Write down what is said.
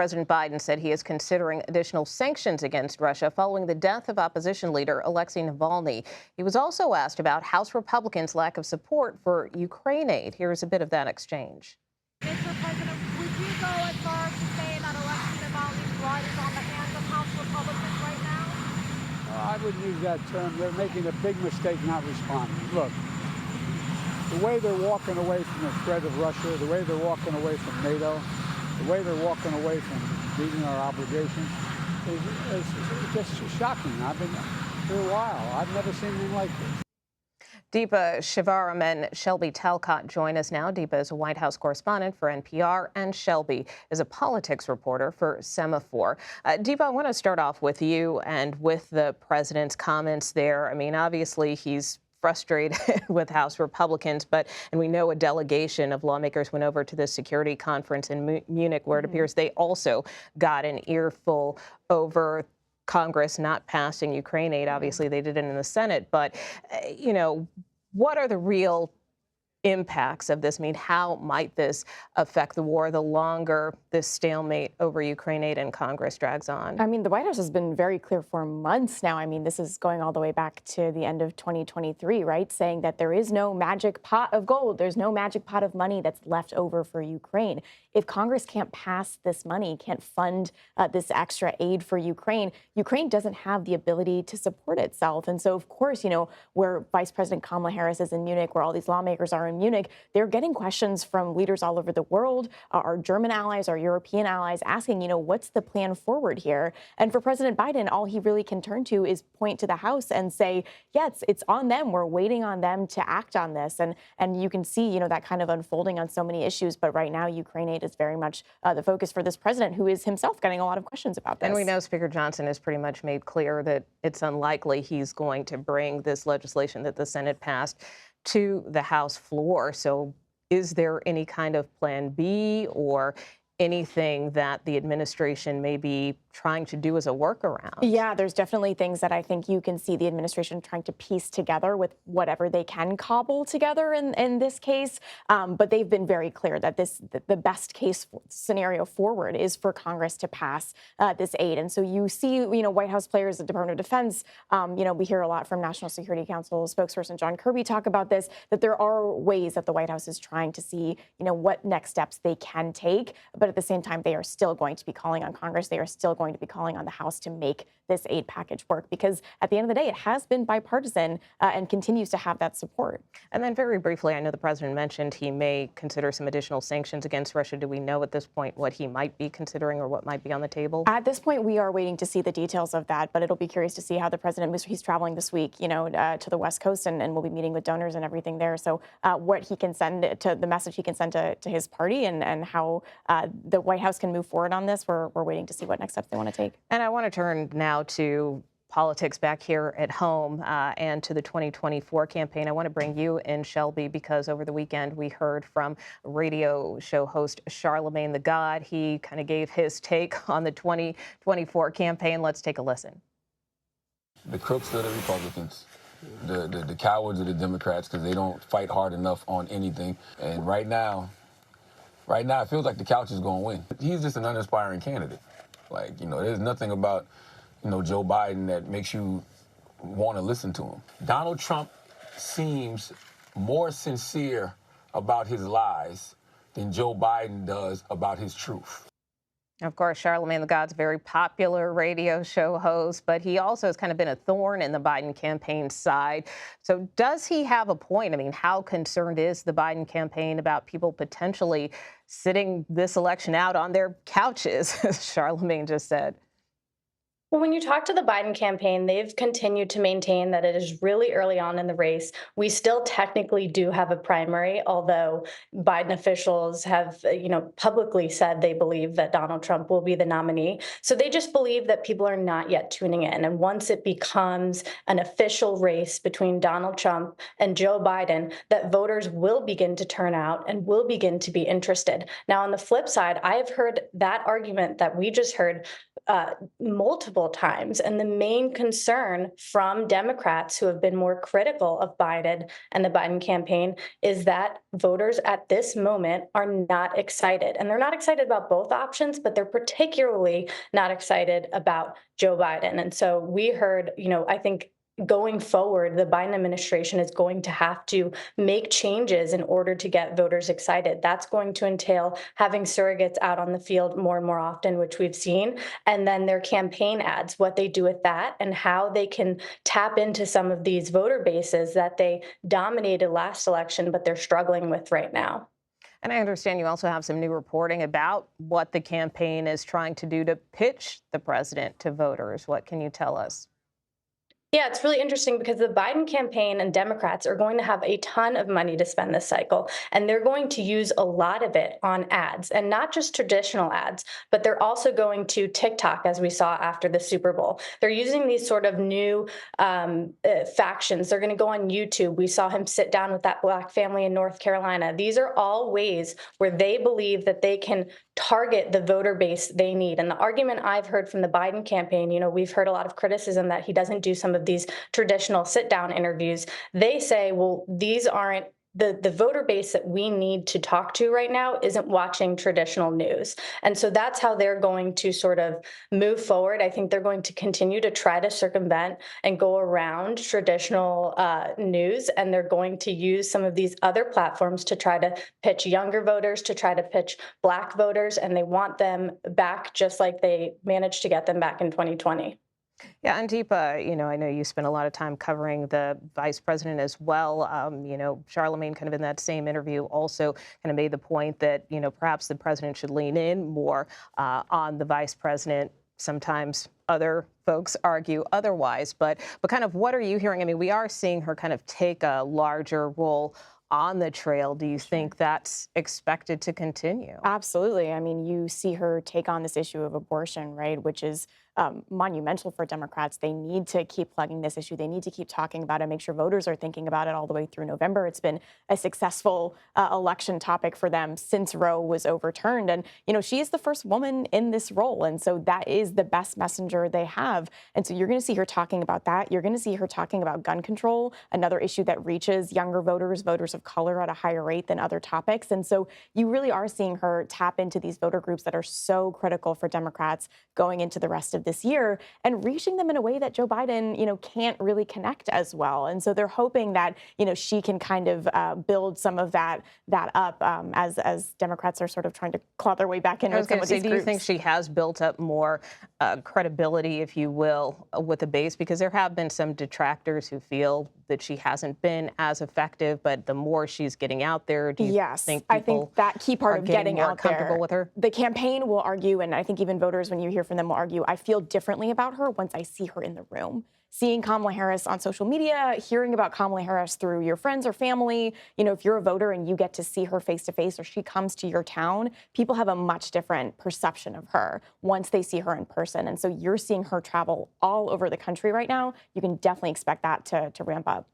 President Biden said he is considering additional sanctions against Russia following the death of opposition leader Alexey Navalny. He was also asked about House Republicans' lack of support for Ukraine aid. Here's a bit of that exchange. Mr. President, would you go as far as to say that Alexey Navalny's blood is on the hands of House Republicans right now? I wouldn't use that term. They're making a big mistake not responding. Look, the way they're walking away from the threat of Russia, the way they're walking away from NATO, the way they're walking away from meeting our obligations is just shocking. I've been for a while. I've never seen anything like this. Deepa, Shivaram, and Shelby Talcott join us now. Deepa is a White House correspondent for NPR, and Shelby is a politics reporter for Semaphore. Deepa, I want to start off with you and with the president's comments there. I mean, obviously, he's frustrated with House Republicans, and we know a delegation of lawmakers went over to this security conference in Munich, where it appears they also got an earful over Congress not passing Ukraine aid. Obviously, they did it in the Senate, but, what are the real impacts of this? I mean, how might this affect the war the longer this stalemate over Ukraine aid in Congress drags on? I mean, the White House has been very clear for months now. I mean, this is going all the way back to the end of 2023, right? Saying that there is no magic pot of gold. There's no magic pot of money that's left over for Ukraine. If Congress can't pass this money, can't fund this extra aid for Ukraine, Ukraine doesn't have the ability to support itself. And so, of course, where Vice President Kamala Harris is in Munich, where all these lawmakers are in Munich, they're getting questions from leaders all over the world, our German allies, our European allies, asking, what's the plan forward here? And for President Biden, all he really can turn to is point to the House and say, yeah, it's on them. We're waiting on them to act on this. And you can see, that kind of unfolding on so many issues. But right now, Ukraine aid is very much the focus for this president, who is himself getting a lot of questions about this. And we know Speaker Johnson has pretty much made clear that it's unlikely he's going to bring this legislation that the Senate passed to the House floor. So is there any kind of plan B or anything that the administration may be trying to do as a workaround? Yeah, there's definitely things that I think you can see the administration trying to piece together with whatever they can cobble together in this case. But they've been very clear that the best case scenario forward is for Congress to pass this aid. And so you see, White House players, the Department of Defense, we hear a lot from National Security Council spokesperson John Kirby talk about this, that there are ways that the White House is trying to see, what next steps they can take. But at the same time, they are still going to be calling on Congress. They are still going to be calling on the House to make this aid package work, because at the end of the day, it has been bipartisan and continues to have that support. And then very briefly, I know the president mentioned he may consider some additional sanctions against Russia. Do we know at this point what he might be considering or what might be on the table? At this point, we are waiting to see the details of that, but it'll be curious to see how the president, he's traveling this week, to the West Coast, and we'll be meeting with donors and everything there. So what he can send to the message he can send to his party and how the White House can move forward on this, we're waiting to see what next steps they want to take. And I want to turn now to politics back here at home and to the 2024 campaign. I want to bring you in, Shelby, because over the weekend we heard from radio show host Charlemagne the God. He kind of gave his take on the 2024 campaign. Let's take a listen. The crooks are the Republicans. The cowards are the Democrats, because they don't fight hard enough on anything. And right now, it feels like the couch is going to win. He's just an uninspiring candidate. There's nothing about, Joe Biden that makes you want to listen to him. Donald Trump seems more sincere about his lies than Joe Biden does about his truth. Of course, Charlemagne the God's a very popular radio show host, but he also has kind of been a thorn in the Biden campaign side. So does he have a point? I mean, how concerned is the Biden campaign about people potentially sitting this election out on their couches, as Charlemagne just said? Well, when you talk to the Biden campaign, they've continued to maintain that it is really early on in the race. We still technically do have a primary, although Biden officials have, publicly said they believe that Donald Trump will be the nominee. So they just believe that people are not yet tuning in. And once it becomes an official race between Donald Trump and Joe Biden, that voters will begin to turn out and will begin to be interested. Now, on the flip side, I have heard that argument that we just heard multiple times. And the main concern from Democrats who have been more critical of Biden and the Biden campaign is that voters at this moment are not excited. And they're not excited about both options, but they're particularly not excited about Joe Biden. And so we heard, I think going forward, the Biden administration is going to have to make changes in order to get voters excited. That's going to entail having surrogates out on the field more and more often, which we've seen, and then their campaign ads, what they do with that, and how they can tap into some of these voter bases that they dominated last election, but they're struggling with right now. And I understand you also have some new reporting about what the campaign is trying to do to pitch the president to voters. What can you tell us? Yeah, it's really interesting because the Biden campaign and Democrats are going to have a ton of money to spend this cycle, and they're going to use a lot of it on ads, and not just traditional ads, but they're also going to TikTok, as we saw after the Super Bowl. They're using these sort of new factions. They're going to go on YouTube. We saw him sit down with that Black family in North Carolina. These are all ways where they believe that they can target the voter base they need. And the argument I've heard from the Biden campaign, we've heard a lot of criticism that he doesn't do some of these traditional sit-down interviews. They say, well, these aren't the voter base that we need to talk to right now isn't watching traditional news. And so that's how they're going to sort of move forward. I think they're going to continue to try to circumvent and go around traditional news. And they're going to use some of these other platforms to try to pitch younger voters, to try to pitch Black voters. And they want them back just like they managed to get them back in 2020. Yeah, and Deepa, I know you spent a lot of time covering the vice president as well. Charlemagne kind of in that same interview also kind of made the point that, perhaps the president should lean in more on the vice president. Sometimes other folks argue otherwise, but kind of what are you hearing? I mean, we are seeing her kind of take a larger role on the trail. Do you think that's expected to continue? Absolutely. I mean, you see her take on this issue of abortion, right, which is monumental for Democrats. They need to keep plugging this issue. They need to keep talking about it, make sure voters are thinking about it all the way through November. It's been a successful election topic for them since Roe was overturned. And, she is the first woman in this role. And so that is the best messenger they have. And so you're going to see her talking about that. You're going to see her talking about gun control, another issue that reaches younger voters, voters of color at a higher rate than other topics. And so you really are seeing her tap into these voter groups that are so critical for Democrats going into the rest of this year and reaching them in a way that Joe Biden, can't really connect as well. And so they're hoping that, she can kind of build some of that up as Democrats are sort of trying to claw their way back in with some of these groups. Do you think she has built up more credibility, if you will, with the base? Because there have been some detractors who feel that she hasn't been as effective, but the more she's getting out there, do you think people I think that key part of getting more out comfortable there, with her? The campaign will argue, and I think even voters, when you hear from them, will argue, I feel differently about her once I see her in the room. Seeing Kamala Harris on social media, hearing about Kamala Harris through your friends or family, if you're a voter and you get to see her face to face or she comes to your town, people have a much different perception of her once they see her in person. And so you're seeing her travel all over the country right now. You can definitely expect that to ramp up.